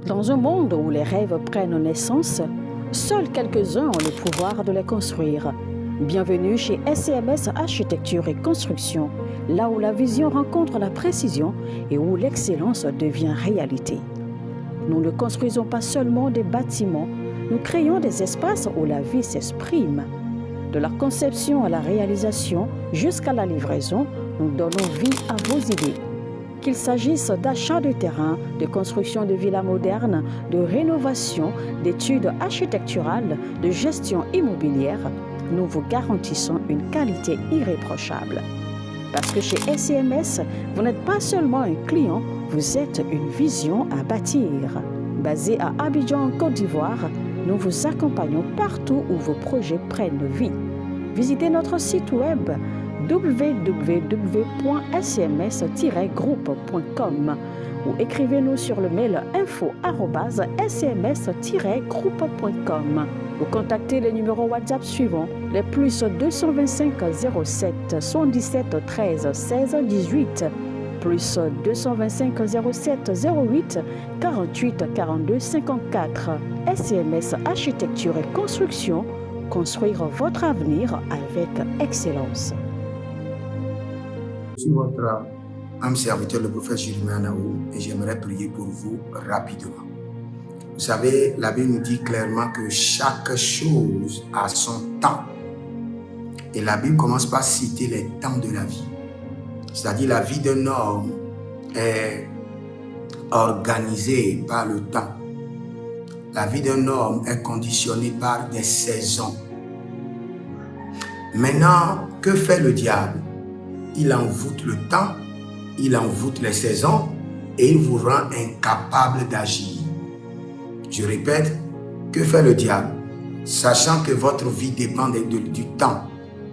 Dans un monde où les rêves prennent naissance, seuls quelques-uns ont le pouvoir de les construire. Bienvenue chez SCMS Architecture et Construction, là où la vision rencontre la précision et où l'excellence devient réalité. Nous ne construisons pas seulement des bâtiments, nous créons des espaces où la vie s'exprime. De la conception à la réalisation jusqu'à la livraison, nous donnons vie à vos idées. Qu'il s'agisse d'achat de terrain, de construction de villas modernes, de rénovation, d'études architecturales, de gestion immobilière, nous vous garantissons une qualité irréprochable. Parce que chez SCMS, vous n'êtes pas seulement un client, vous êtes une vision à bâtir. Basé à Abidjan, en Côte d'Ivoire, nous vous accompagnons partout où vos projets prennent vie. Visitez notre site web www.scms-groupe.com ou écrivez-nous sur le mail info@scms-groupe.com ou contactez les numéros WhatsApp suivants, les plus 225 07 77 13 16 18, plus 225 07 08 48 42 54. SCMS Architecture et Construction, construire votre avenir avec excellence. Je suis votre âme serviteur, le prophète Jérémie Anaou, et j'aimerais prier pour vous rapidement. Vous savez, la Bible nous dit clairement que chaque chose a son temps. Et la Bible commence par citer les temps de la vie. C'est-à-dire la vie d'un homme est organisée par le temps. La vie d'un homme est conditionnée par des saisons. Maintenant, que fait le diable? Il envoûte le temps, il envoûte les saisons et il vous rend incapable d'agir. Je répète, que fait le diable? Sachant que votre vie dépend du temps,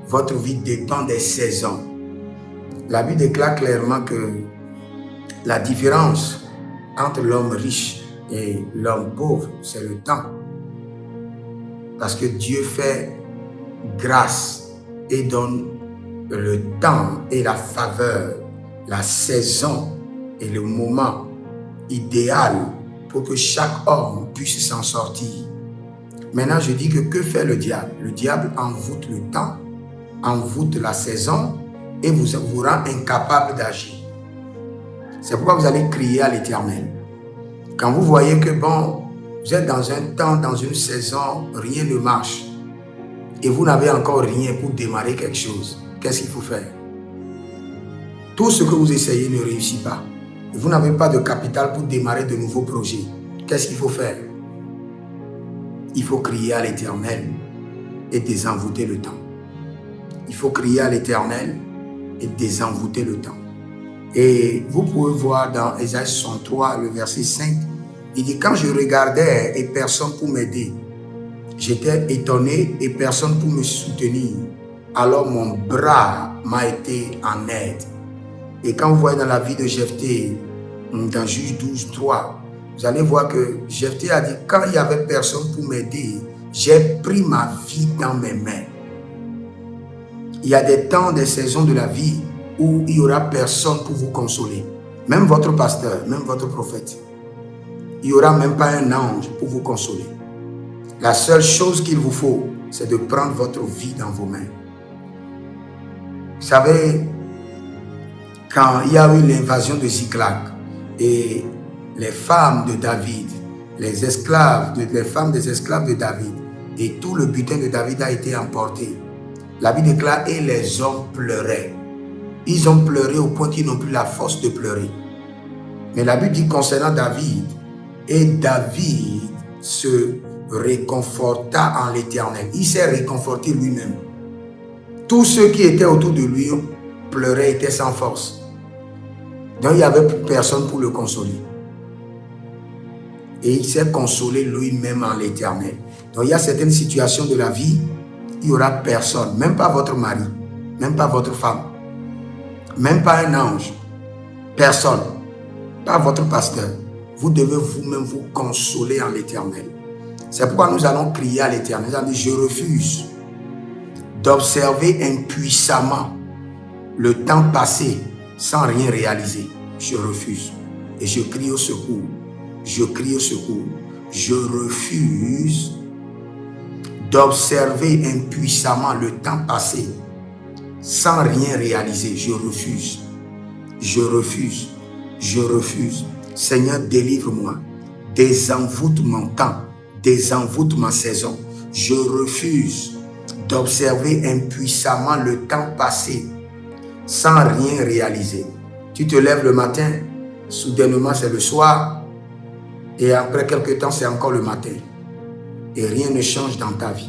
votre vie dépend des saisons. La Bible déclare clairement que la différence entre l'homme riche et l'homme pauvre, c'est le temps. Parce que Dieu fait grâce et donne le temps et la faveur, la saison et le moment idéal pour que chaque homme puisse s'en sortir. Maintenant, je dis que fait le diable? Le diable envoûte le temps, envoûte la saison et vous rend incapable d'agir. C'est pourquoi vous allez crier à l'Éternel. Quand vous voyez que vous êtes dans un temps, dans une saison, rien ne marche et vous n'avez encore rien pour démarrer quelque chose, qu'est-ce qu'il faut faire? Tout ce que vous essayez ne réussit pas. Vous n'avez pas de capital pour démarrer de nouveaux projets. Qu'est-ce qu'il faut faire? Il faut crier à l'Éternel et désenvoûter le temps. Il faut crier à l'Éternel et désenvoûter le temps. Et vous pouvez voir dans Ésaïe 63, le verset 5, il dit « Quand je regardais et personne pour m'aider, j'étais étonné et personne pour me soutenir. Alors mon bras m'a été en aide. » Et quand vous voyez dans la vie de Jephthé, dans Juge 12, 3, vous allez voir que Jephthé a dit, quand il n'y avait personne pour m'aider, j'ai pris ma vie dans mes mains. Il y a des temps, des saisons de la vie où il n'y aura personne pour vous consoler. Même votre pasteur, même votre prophète. Il n'y aura même pas un ange pour vous consoler. La seule chose qu'il vous faut, c'est de prendre votre vie dans vos mains. Vous savez, quand il y a eu l'invasion de Ziklag et les femmes de David, les femmes des esclaves de David et tout le butin de David a été emporté. La Bible déclare et les hommes pleuraient. Ils ont pleuré au point qu'ils n'ont plus la force de pleurer. Mais la Bible dit concernant David, et David se réconforta en l'Éternel. Il s'est réconforté lui-même. Tous ceux qui étaient autour de lui pleuraient, étaient sans force. Donc il n'y avait plus personne pour le consoler. Et il s'est consolé lui-même en l'Éternel. Donc il y a certaines situations de la vie, il n'y aura personne, même pas votre mari, même pas votre femme, même pas un ange, personne, pas votre pasteur. Vous devez vous-même vous consoler en l'Éternel. C'est pourquoi nous allons crier à l'Éternel. Nous allons dire, je refuse d'observer impuissamment le temps passé sans rien réaliser. Je refuse. Et je crie au secours. je crie au secours. Je refuse d'observer impuissamment le temps passé sans rien réaliser. Je refuse. Je refuse. Je refuse. Seigneur, délivre-moi. Désenvoûte mon temps. Désenvoûte ma saison. Je refuse d'observer impuissamment le temps passé sans rien réaliser. Tu te lèves le matin, soudainement c'est le soir, et après quelques temps c'est encore le matin. Et rien ne change dans ta vie.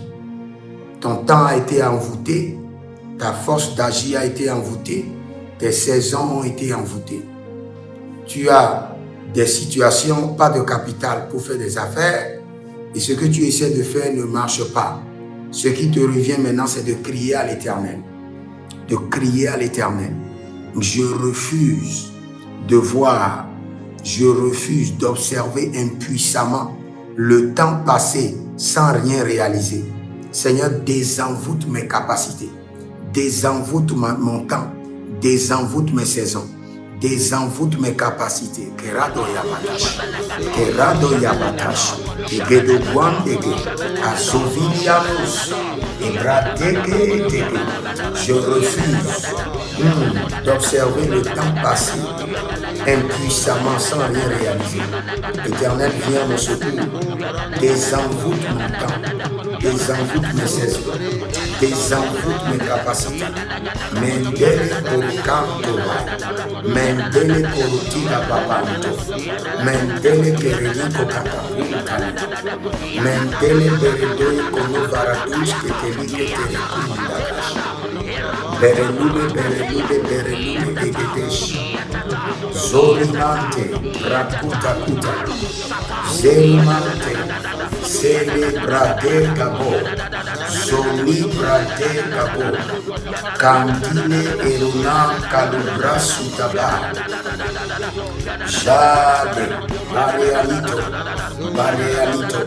Ton temps a été envoûté, ta force d'agir a été envoûtée, tes saisons ont été envoûtées. Tu as des situations, pas de capital pour faire des affaires, et ce que tu essaies de faire ne marche pas. Ce qui te revient maintenant, c'est de crier à l'Éternel. De crier à l'Éternel. Je refuse de voir, je refuse d'observer impuissamment le temps passé sans rien réaliser. Seigneur, désenvoûte mes capacités, désenvoûte mon temps, désenvoûte mes saisons, désenvoûte mes capacités. Kerado yabatash, kerado yabatash, egedo guandege, azovilianos, ebradege. Je refuse d'observer le temps passé impuissamment sans rien réaliser. Éternel, viens me secours. Désenvoûte mon temps, désenvoûte mes saisons, désenvoûte mes capacités. Mendele porukanto, mendele porutila babanto, mendele kereliko katapunta, mendele beredoi kono varadus ketelike telekundash, berelube egedesh, zorimante rakuta kuta, zerimante celebrate gabo, zolibrate gabo, candile eruna calubrasu taba, jade barealito, barealito,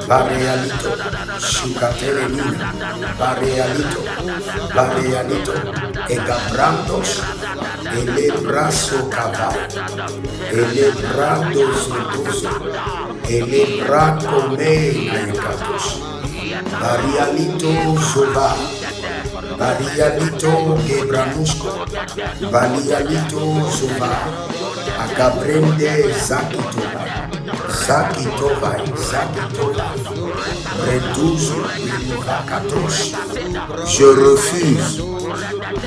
barealito, shukaterelina, barealito, barealito, egabrandos, elebraso cava, elebrados reduzo, elebraco megatos, barialito zoba, barialito gebranusco, barialito zoba, agabrende zakitova, zakitova, zakitova, reduzo milivakatos. Je refuse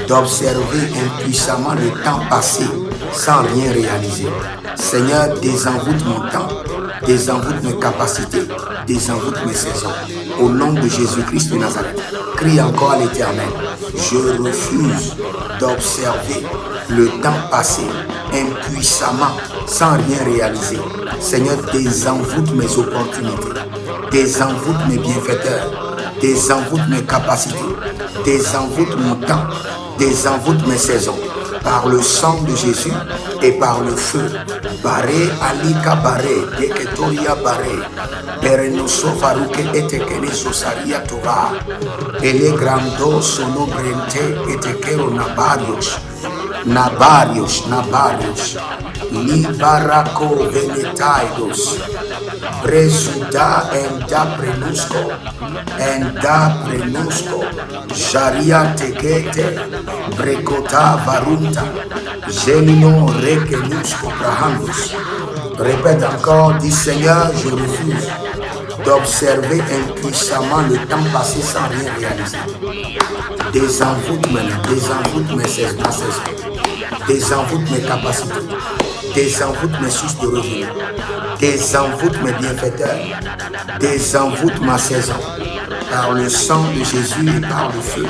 d'observer impuissamment le temps passé sans rien réaliser. Seigneur, désenvoûte mon temps, désenvoûte mes capacités, désenvoûte mes saisons. Au nom de Jésus-Christ de Nazareth, crie encore à l'Éternel. Je refuse d'observer le temps passé impuissamment sans rien réaliser. Seigneur, désenvoûte mes opportunités, désenvoûte mes bienfaiteurs, désenvoûte mes capacités, désenvoûte mon temps, désenvoûte mes saisons. Par le sang de Jésus et par le feu. Baré alika baré, deketoria baré, berenoso faruke etekene sosaria tova, ele grando sono brente etekero nabarios, nabarios, nabarios, libarako venetaidos, bresuda enda prenusco, sharia tekete, brekota varunta, gelino rekenusco prahandos. Répète encore, dis Seigneur, je refuse d'observer impuissamment le temps passé sans rien réaliser. Désenvoûte maintenant, désenvoûte mes saisons, désenvoûte mes capacités, désenvoûte mes sources de revenus, désenvoûte mes bienfaiteurs, désenvoûte ma saison. Par le sang de Jésus et par le feu.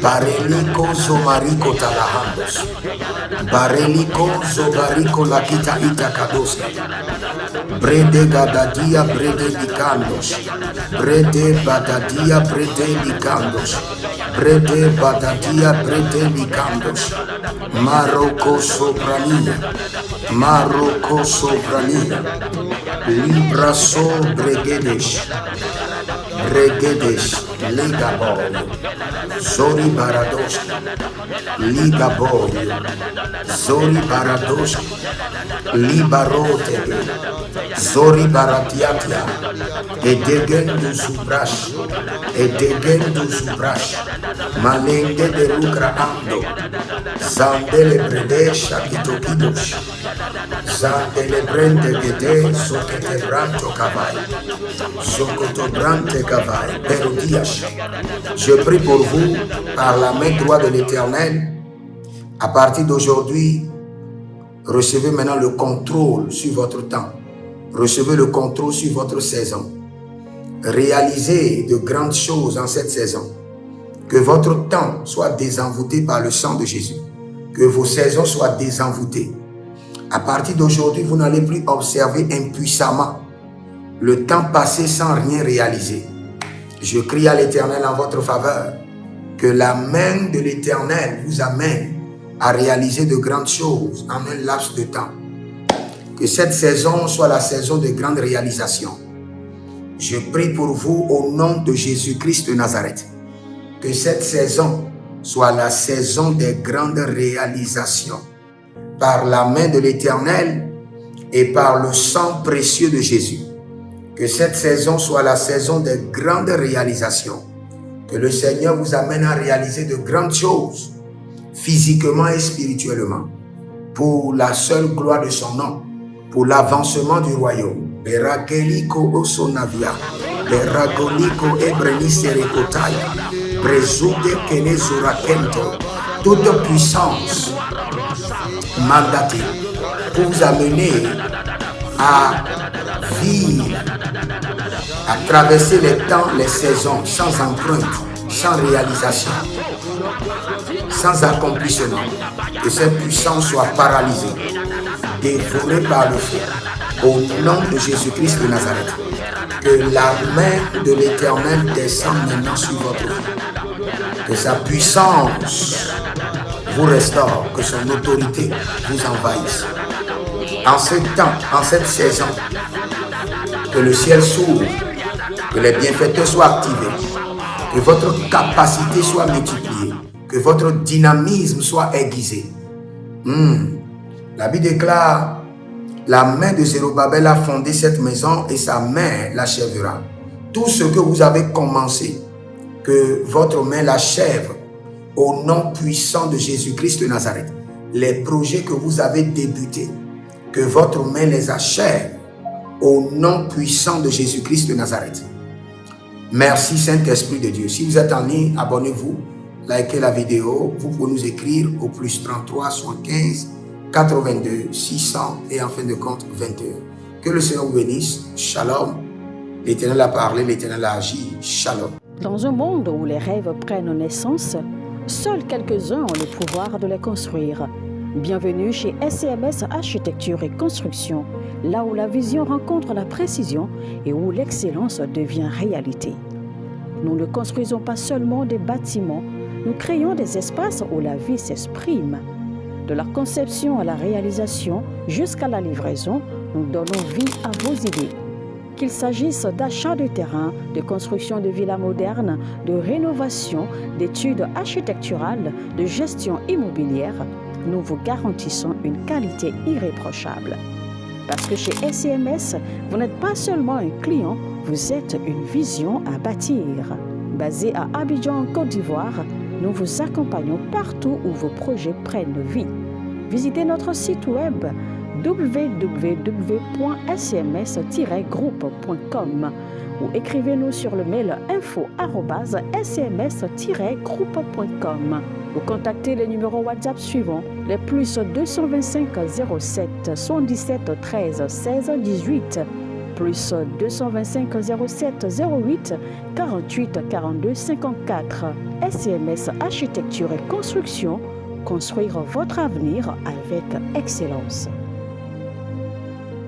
Bareliko zomariko talahandos. Bareliko zobariko lakita itakados. Brede gadadia brede likandos. Brede badadia brede likandos. Brede badadia brede likandos. Maroko sopranina. Maroko sopranina. Libra so bregedesh. Regedesh, Ligabor, Zori Baradosh, Ligabor, Zori Baradosh, Libarote, Zori baratiatia, et degen de Zubrash, et degen de Zubrash, Malenge de Rukra Ando, Zandele Brede Shakitokidosh, Zandele Brende Gede, Sokete Branto Kavai, Sokoto Brante Kavai, Perodiash. Je prie pour vous, par la main droite de l'Éternel, à partir d'aujourd'hui, recevez maintenant le contrôle sur votre temps. Recevez le contrôle sur votre saison. Réalisez de grandes choses en cette saison. Que votre temps soit désenvoûté par le sang de Jésus. Que vos saisons soient désenvoûtées. À partir d'aujourd'hui, vous n'allez plus observer impuissamment le temps passé sans rien réaliser. Je crie à l'Éternel en votre faveur. Que la main de l'Éternel vous amène à réaliser de grandes choses en un laps de temps. Que cette saison soit la saison de grandes réalisations. Je prie pour vous au nom de Jésus-Christ de Nazareth. Que cette saison soit la saison des grandes réalisations. Par la main de l'Éternel et par le sang précieux de Jésus. Que cette saison soit la saison des grandes réalisations. Que le Seigneur vous amène à réaliser de grandes choses, physiquement et spirituellement, pour la seule gloire de son nom, pour l'avancement du royaume. Berakeliko osonavia, beragoliko ebreniserekotaya, brezude kenezurakento, toute puissance mandatée pour vous amener à vivre, à traverser les temps, les saisons, sans empreinte, sans réalisation, sans accomplissement. Que cette puissance soit paralysée, dévorée par le feu. Au nom de Jésus-Christ de Nazareth, que la main de l'Éternel descende maintenant sur votre vie. Que sa puissance vous restaure, que son autorité vous envahisse. En ce temps, en cette saison, que le ciel s'ouvre, que les bienfaiteurs soient activés, que votre capacité soit multipliée, que votre dynamisme soit aiguisé. La Bible déclare: la main de Zérubabel a fondé cette maison et sa main l'achèvera. Tout ce que vous avez commencé, que votre main l'achève au nom puissant de Jésus-Christ de Nazareth. Les projets que vous avez débutés, que votre main les achève au nom puissant de Jésus-Christ de Nazareth. Merci Saint-Esprit de Dieu. Si vous êtes en ligne, abonnez-vous, likez la vidéo. Vous pouvez nous écrire au +33 75 82 600 et en fin de compte 21. Que le Seigneur vous bénisse. Shalom. L'Éternel a parlé, l'Éternel a agi. Shalom. Dans un monde où les rêves prennent naissance, seuls quelques-uns ont le pouvoir de les construire. Bienvenue chez SCMS Architecture et Construction, là où la vision rencontre la précision et où l'excellence devient réalité. Nous ne construisons pas seulement des bâtiments, nous créons des espaces où la vie s'exprime. De la conception à la réalisation jusqu'à la livraison, nous donnons vie à vos idées. Qu'il s'agisse d'achat de terrain, de construction de villas modernes, de rénovation, d'études architecturales, de gestion immobilière, nous vous garantissons une qualité irréprochable. Parce que chez SCMS, vous n'êtes pas seulement un client, vous êtes une vision à bâtir. Basé à Abidjan, en Côte d'Ivoire, nous vous accompagnons partout où vos projets prennent vie. Visitez notre site web www.scms-groupe.com ou écrivez-nous sur le mail info@scms-groupe.com ou contactez les numéros WhatsApp suivants, les +225 07 77 13 16 18, +225 07 08 48 42 54. SCMS Architecture et Construction, construire votre avenir avec excellence.